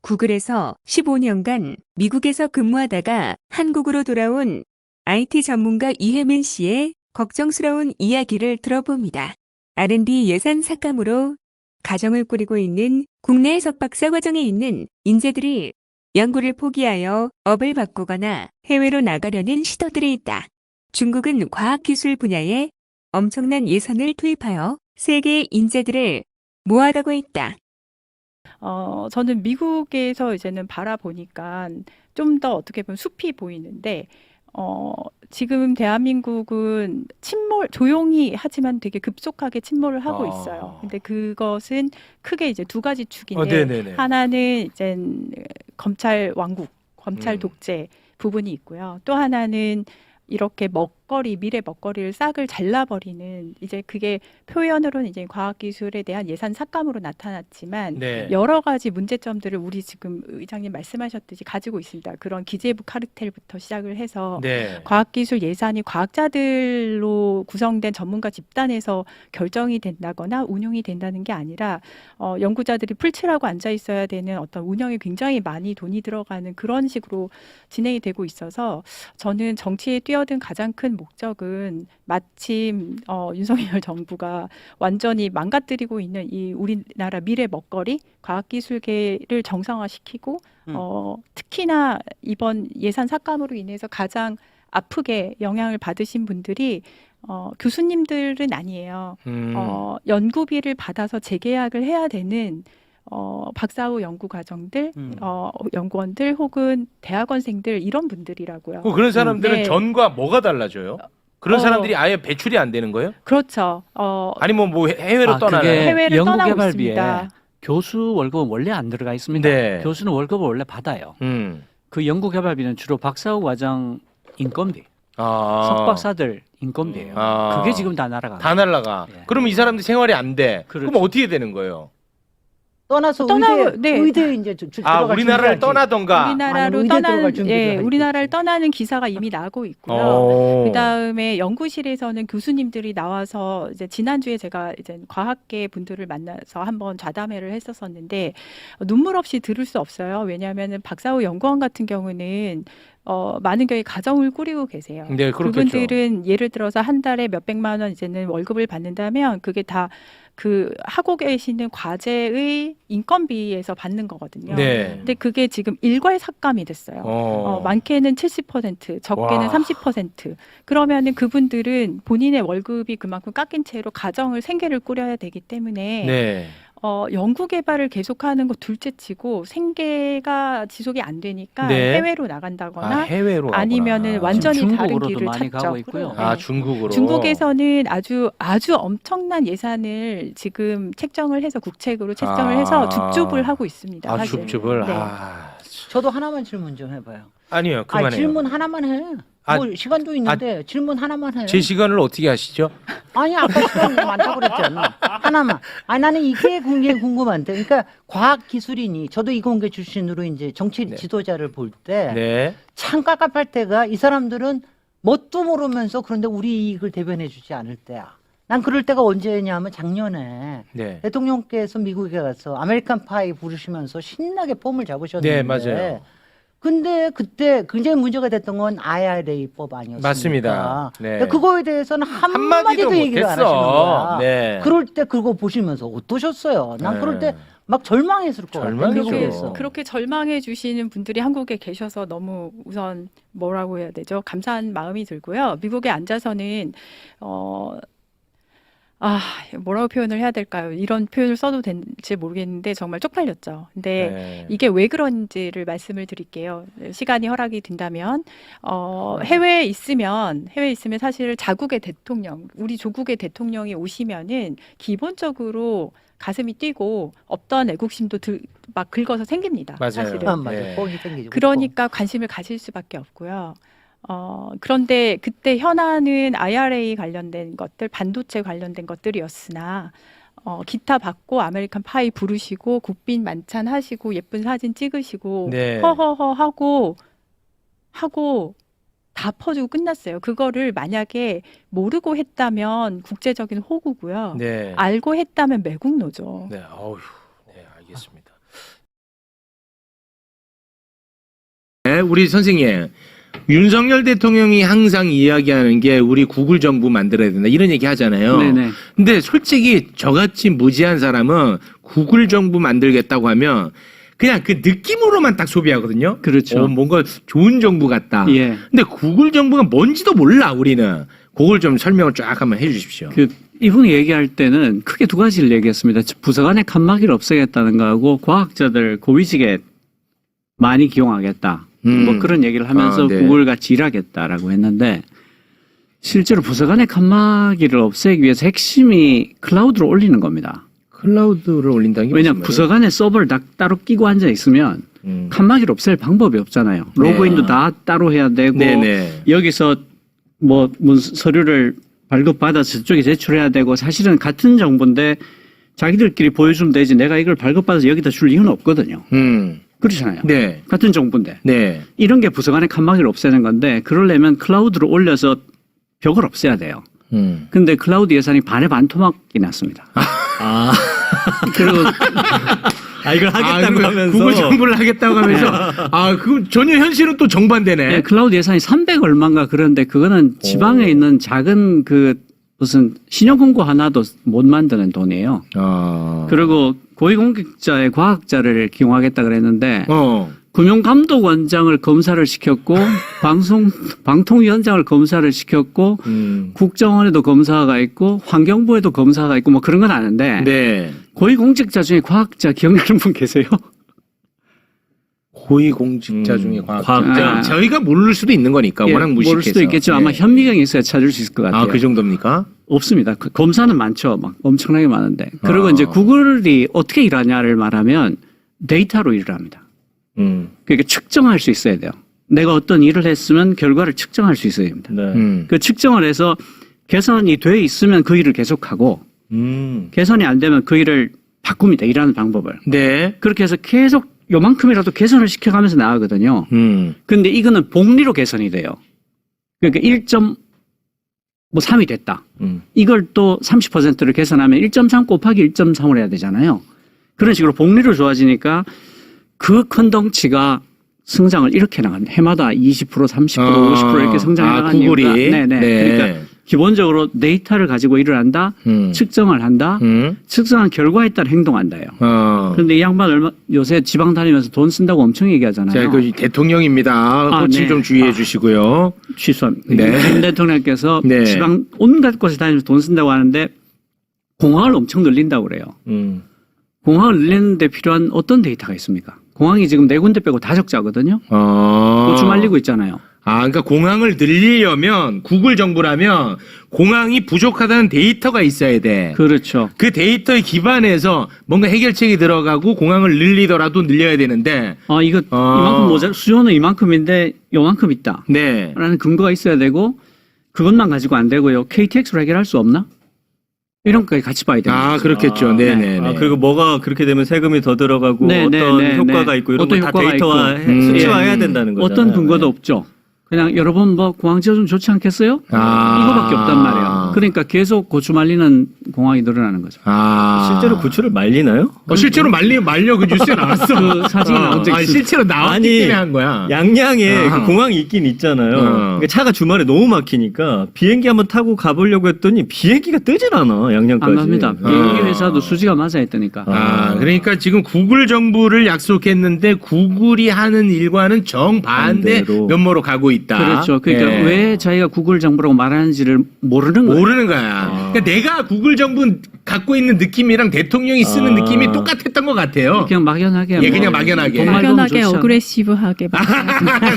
구글에서 15년간 미국에서 근무하다가 한국으로 돌아온 IT 전문가 이혜민 씨의 걱정스러운 이야기를 들어봅니다. R&D 예산 삭감으로 가정을 꾸리고 있는 국내 석박사 과정에 있는 인재들이 연구를 포기하여 업을 바꾸거나 해외로 나가려는 시도들이 있다. 중국은 과학기술 분야에 엄청난 예산을 투입하여 세계의 인재들을 모아가고 있다. 저는 미국에서 이제는 바라보니까 좀 더 어떻게 보면 숲이 보이는데, 지금 대한민국은 조용히 하지만 되게 급속하게 침몰을 하고 있어요. 근데 그것은 크게 이제 두 가지 축인데, 네네네. 하나는 이제 검찰 왕국, 검찰 독재 부분이 있고요. 또 하나는 이렇게 미래 먹거리를 싹을 잘라버리는, 이제 그게 표현으로는 이제 과학기술에 대한 예산 삭감으로 나타났지만, 네. 여러 가지 문제점들을 우리 지금 의장님 말씀하셨듯이 가지고 있습니다. 그런 기재부 카르텔부터 시작을 해서 네. 과학기술 예산이 과학자들로 구성된 전문가 집단에서 결정이 된다거나 운용이 된다는 게 아니라 연구자들이 풀칠하고 앉아 있어야 되는 어떤 운영에 굉장히 많이 돈이 들어가는 그런 식으로 진행이 되고 있어서, 저는 정치에 뛰어든 가장 큰 목적은 마침 윤석열 정부가 완전히 망가뜨리고 있는 이 우리나라 미래 먹거리 과학기술계를 정상화시키고 특히나 이번 예산 삭감으로 인해서 가장 아프게 영향을 받으신 분들이 교수님들은 아니에요. 연구비를 받아서 재계약을 해야 되는 박사후 연구 과정들, 연구원들 혹은 대학원생들, 이런 분들이라고요. 그런 사람들은 네. 전과 뭐가 달라져요? 그런 사람들이 아예 배출이 안 되는 거예요? 그렇죠. 아니면 뭐 해외로 떠나나요? 그게 해외를 떠나고 연구개발비에 있습니다. 교수 월급은 원래 안 들어가 있습니다. 네. 교수는 월급을 원래 받아요. 그 연구개발비는 주로 박사후 과정 인건비, 석박사들 인건비예요. 그게 지금 다 날아가. 다 날라가. 예. 그럼 이 사람들 생활이 안 돼. 그렇죠. 그럼 어떻게 되는 거예요? 떠나서 네. 의대 이제 들어갈 우리나라를 준비하지. 떠나던가. 우리나라로 의대 들어갈 준비를 할 우리나라를 때. 떠나는 기사가 이미 나고 있고요. 오. 그다음에 연구실에서는 교수님들이 나와서, 이제 지난주에 제가 이제 과학계 분들을 만나서 한번 좌담회를 했었었는데, 눈물 없이 들을 수 없어요. 왜냐하면 박사후 연구원 같은 경우는 많은 경우에 가정을 꾸리고 계세요. 네, 그렇겠죠. 그분들은 예를 들어서 한 달에 몇백만 원 이제는 월급을 받는다면 그게 다 그 하고 계시는 과제의 인건비에서 받는 거거든요. 네. 근데 그게 지금 일괄 삭감이 됐어요. 많게는 70%, 적게는 와. 30%. 그러면은 그분들은 본인의 월급이 그만큼 깎인 채로 가정을 생계를 꾸려야 되기 때문에 네. 연구 개발을 계속하는 거 둘째치고 생계가 지속이 안 되니까 네. 해외로 나간다거나 해외로 아니면은 가구나. 완전히 지금 다른 중국으로도 길을 많이 찾죠. 가고 있고요. 중국으로. 중국에서는 아주 엄청난 예산을 지금 책정을 해서 국책으로 책정을 해서 줍줍을 하고 있습니다. 사실. 줍줍을. 네. 저도 하나만 질문 좀 해봐요. 아니요, 그만해요. 질문 하나만 해. 뭐 시간도 있는데 질문 하나만 해. 제 시간을 어떻게 하시죠? 아니 아까 시간 많다고 그랬잖아. 하나만. 나는 이게 굉장히 궁금한데. 그러니까 과학기술인이, 저도 이공계 출신으로 이제 정치 지도자를 볼 때 참 깝깝할 때가, 이 사람들은 뭣도 모르면서 그런데 우리 이익을 대변해주지 않을 때야. 난 그럴 때가 언제냐면 작년에 대통령께서 미국에 가서 아메리칸 파이 부르시면서 신나게 폼을 잡으셨는데, 네, 맞아요. 근데 그때 굉장히 문제가 됐던 건 IRA법 아니었습니까? 맞습니다. 네. 근데 그거에 대해서는 한마디도 한마디도 얘기를 안 하시는 거야. 네. 그럴 때 그거 보시면서 어떠셨어요? 난 그럴 때 막 절망했을 것 같아요. 절망이죠. 미국에서. 그렇게 절망해 주시는 분들이 한국에 계셔서 너무 우선 뭐라고 해야 되죠? 감사한 마음이 들고요. 미국에 앉아서는 뭐라고 표현을 해야 될까요? 이런 표현을 써도 될지 모르겠는데 정말 쪽팔렸죠. 근데 이게 왜 그런지를 말씀을 드릴게요. 시간이 허락이 된다면, 해외에 있으면 사실 자국의 대통령, 우리 조국의 대통령이 오시면은 기본적으로 가슴이 뛰고 없던 애국심도 막 긁어서 생깁니다. 맞아요. 사실은. 맞아요. 뻥이 생기죠. 그러니까 관심을 가질 수밖에 없고요. 그런데 그때 현안은 IRA 관련된 것들, 반도체 관련된 것들이었으나, 기타 받고 아메리칸 파이 부르시고 국빈 만찬 하시고 예쁜 사진 찍으시고 허허허 하고 다 퍼주고 끝났어요. 그거를 만약에 모르고 했다면 국제적인 호구고요. 알고 했다면 매국노죠. 네, 어휴, 네, 알겠습니다. 우리 선생님. 윤석열 대통령이 항상 이야기하는 게 우리 구글 정부 만들어야 된다 이런 얘기 하잖아요. 네네. 근데 솔직히 저같이 무지한 사람은 구글 정부 만들겠다고 하면 그냥 그 느낌으로만 딱 소비하거든요. 그렇죠. 뭔가 좋은 정부 같다. 예. 근데 구글 정부가 뭔지도 몰라 우리는. 그걸 좀 설명을 쫙 한번 해주십시오. 이분이 얘기할 때는 크게 두 가지를 얘기했습니다. 부서 간의 칸막이를 없애겠다는 거하고 과학자들 고위직에 많이 기용하겠다. 뭐 그런 얘기를 하면서 네. 구글 같이 일하겠다라고 했는데 실제로 부서 간의 칸막이를 없애기 위해서 핵심이 클라우드로 올리는 겁니다. 클라우드를 올린다는 게 왜냐하면 무슨 부서 간에 서버를 다 따로 끼고 앉아 있으면 말이에요? 칸막이를 없앨 방법이 없잖아요. 로그인도 다 따로 해야 되고 네네. 여기서 뭐 서류를 발급받아서 저쪽에 제출해야 되고 사실은 같은 정보인데 자기들끼리 보여주면 되지 내가 이걸 발급받아서 여기다 줄 이유는 없거든요. 그렇잖아요. 네. 같은 정보인데. 네. 이런 게 부서 간의 칸막이를 없애는 건데 그러려면 클라우드로 올려서 벽을 없애야 돼요. 근데 클라우드 예산이 반에 반토막이 났습니다. 그리고 이걸 하겠다고 하면서 구글 정부를 하겠다고 하면서 그거 전혀 현실은 또 정반대네. 네, 클라우드 예산이 300 얼마인가 그런데 그거는 지방에 있는 작은 무슨 신용공고 하나도 못 만드는 돈이에요. 그리고 고위공직자의 과학자를 기용하겠다 그랬는데 금융감독원장을 검사를 시켰고 방통위원장을 검사를 시켰고 국정원에도 검사가 있고 환경부에도 검사가 있고 뭐 그런 건 아는데 네. 고위공직자 중에 과학자 기억나는 분 계세요? 고위공직자 중에 과학자. 저희가 모를 수도 있는 거니까 예, 워낙 무식해서. 모를 수도 있겠죠. 네. 아마 현미경이 있어야 찾을 수 있을 것 같아요. 그 정도입니까? 없습니다. 검사는 많죠. 막 엄청나게 많은데. 그리고 이제 구글이 어떻게 일하냐를 말하면 데이터로 일을 합니다. 그러니까 측정할 수 있어야 돼요. 내가 어떤 일을 했으면 결과를 측정할 수 있어야 됩니다. 네. 그 측정을 해서 개선이 돼 있으면 그 일을 계속하고 개선이 안 되면 그 일을 바꿉니다. 일하는 방법을. 네. 그렇게 해서 계속 요만큼이라도 개선을 시켜가면서 나가거든요. 근데 이거는 복리로 개선이 돼요. 그러니까 1.3이 됐다. 이걸 또 30%를 개선하면 1.3 곱하기 1.3을 해야 되잖아요. 그런 식으로 복리로 좋아지니까 그 큰 덩치가 성장을 이렇게 나갑니다. 해마다 20%, 30%, 50% 이렇게 성장해 나가는 구글이. 이유가 네네. 네. 그러니까 기본적으로 데이터를 가지고 일을 한다, 측정을 한다, 측정한 결과에 따라 행동한다요. 그런데 이 양반 요새 지방 다니면서 돈 쓴다고 엄청 얘기하잖아요. 자, 그 대통령입니다. 호칭 네. 좀 주의해 주시고요. 취소합니다. 네. 윤 대통령께서 네. 지방 온갖 곳에 다니면서 돈 쓴다고 하는데 공항을 엄청 늘린다고 그래요. 공항을 늘리는데 필요한 어떤 데이터가 있습니까? 공항이 지금 4군데 빼고 다 적자거든요. 고추 말리고 있잖아요. 그러니까 공항을 늘리려면 구글 정부라면 공항이 부족하다는 데이터가 있어야 돼. 그렇죠. 그 데이터에 기반해서 뭔가 해결책이 들어가고 공항을 늘리더라도 늘려야 되는데. 이만큼 수요는 이만큼인데 요만큼 있다. 네. 라는 근거가 있어야 되고 그것만 가지고 안 되고요. KTX로 해결할 수 없나? 이런 것까지 같이 봐야 됩니다. 그렇겠죠. 네네. 그리고 뭐가 그렇게 되면 세금이 더 들어가고 어떤 효과가 있고 이런 거 다 데이터화 수치화해야 된다는 거잖아요. 어떤 근거도 없죠. 그냥 여러분 공항 지어주면 좋지 않겠어요? 이거밖에 없단 말이에요. 그러니까 계속 고추 말리는 공항이 늘어나는 거죠. 실제로 고추를 말리나요? 실제로 말려 그 뉴스에 나왔어. 그 사진이 나온 적이 있어요. 실제로 나왔기 때문에 한 거야. 양양에 그 공항이 있긴 있잖아요. 그러니까 차가 주말에 너무 막히니까 비행기 한번 타고 가보려고 했더니 비행기가 뜨질 않아, 양양까지. 안 갑니다. 비행기 회사도 수지가 맞아야 했다니까. 그러니까 지금 구글 정부를 약속했는데 구글이 하는 일과는 정반대 반대로. 면모로 가고 있다. 그렇죠. 그러니까 왜 자기가 구글 정부라고 말하는지를 모르는 거예요. 모르는 거야. 그러니까 내가 구글 정부 갖고 있는 느낌이랑 대통령이 쓰는 느낌이 똑같았던 것 같아요. 그냥 막연하게. 그냥 막연하게. 막연하게 어그레시브하게.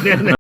네네.